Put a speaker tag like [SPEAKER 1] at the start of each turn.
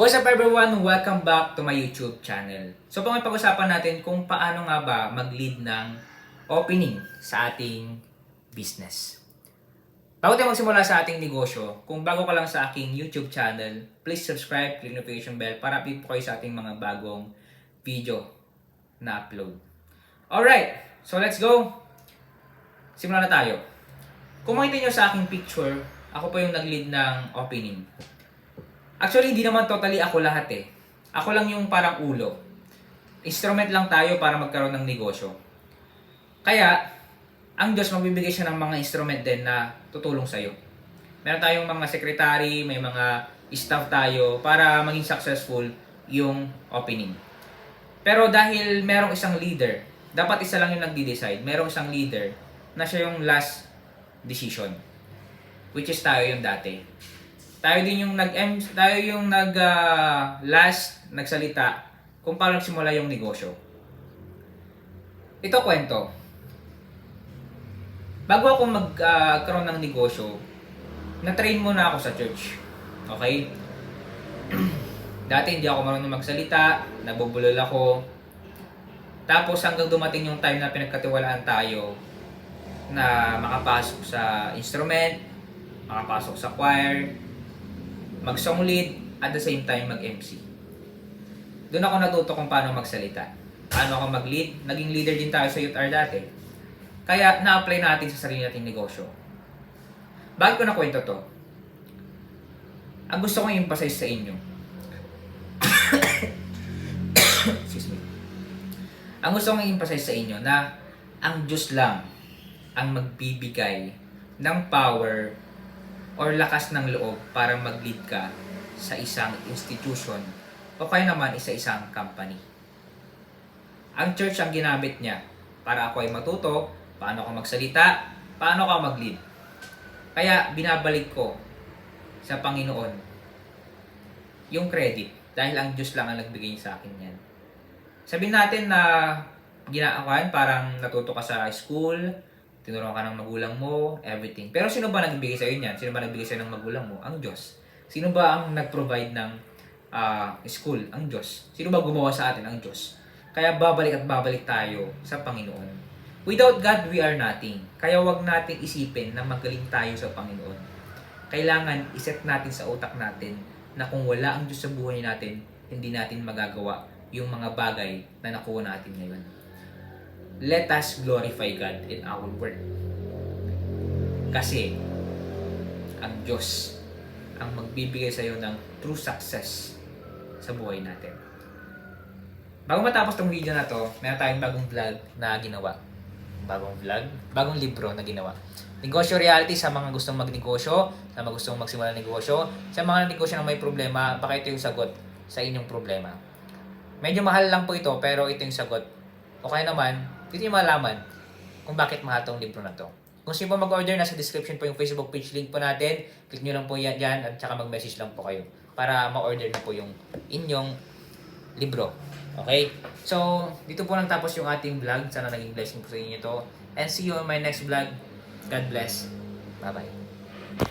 [SPEAKER 1] What's up everyone? Welcome back to my YouTube channel. So pag-usapan natin kung paano nga ba mag-lead ng opening sa ating business. Bago tayo magsimula sa ating negosyo, kung bago ka lang sa aking YouTube channel, please subscribe, click notification bell para update po kayo sa ating mga bagong video na upload. Alright, so let's go! Simulan na tayo. Kung makita nyo sa aking picture, ako po yung nag-lead ng opening. Actually, hindi naman totally ako lahat eh. Ako lang yung parang ulo. Instrument lang tayo para magkaroon ng negosyo. Kaya, ang Diyos magbibigay siya ng mga instrument din na tutulong sa'yo. Meron tayong mga secretary, may mga staff tayo para maging successful yung opening. Pero dahil merong isang leader, dapat isa lang yung nagde-decide. Merong isang leader na siya yung last decision. Which is tayo yung dati. Tayo yung last nagsalita kung paano nagsimula yung negosyo. Ito kwento. Bago ako magkaroon ng negosyo, na-train muna ako sa church. Okay? Dati hindi ako marunong magsalita, nabubulol ako. Tapos hanggang dumating yung time na pinagkatiwalaan tayo na makapasok sa instrument, makapasok sa choir, mag-song lead, at the same time mag-MC. Doon ako natuto kung paano magsalita. Paano ako mag-lead. Naging leader din tayo sa Youth R dati. Kaya na-apply natin sa sarili nating negosyo. Bakit ko nakwento to? Ang gusto kong i-emphasize sa inyo. Excuse me. Ang gusto kong i-emphasize sa inyo na ang Diyos lang ang magbibigay ng power or lakas ng loob para mag-lead ka sa isang institution o kaya naman isang company. Ang church ang ginamit niya para ako ay matuto, paano ako magsalita, paano ako mag-lead. Kaya binabalik ko sa Panginoon yung credit dahil ang Diyos lang ang nagbigay sa akin yan. Sabihin natin na ginaakuan, parang natuto ka sa school, tinuruan ka ng magulang mo, everything. Pero sino ba nagbigay sa'yo niyan? Sino ba nagbigay sa'yo ng magulang mo? Ang Diyos. Sino ba ang nag-provide ng school? Ang Diyos. Sino ba gumawa sa atin? Ang Diyos. Kaya babalik at babalik tayo sa Panginoon. Without God, we are nothing. Kaya wag natin isipin na magaling tayo sa Panginoon. Kailangan iset natin sa utak natin na kung wala ang Diyos sa buhay natin, hindi natin magagawa yung mga bagay na nakuha natin ngayon. Let us glorify God in our work. Kasi, ang Diyos ang magbibigay sa iyo ng true success sa buhay natin. Bago matapos tong video na to, meron tayong bagong vlog na ginawa. Bagong libro na ginawa. Negosyo Reality sa mga gustong magnegosyo, sa mga gustong magsimula ng negosyo, sa mga negosyo na may problema, baka ito yung sagot sa inyong problema. Medyo mahal lang po ito, pero ito yung sagot. O kaya naman, dito yung malaman kung bakit mahal tong libro na to. Kung sino po mag-order, nasa description po yung Facebook page link po natin. Click nyo lang po yan dyan at saka mag-message lang po kayo para ma-order na po yung inyong libro. Okay? So, dito po lang tapos yung ating vlog. Sana naging blessing po sa inyo to. And see you on my next vlog. God bless. Bye-bye.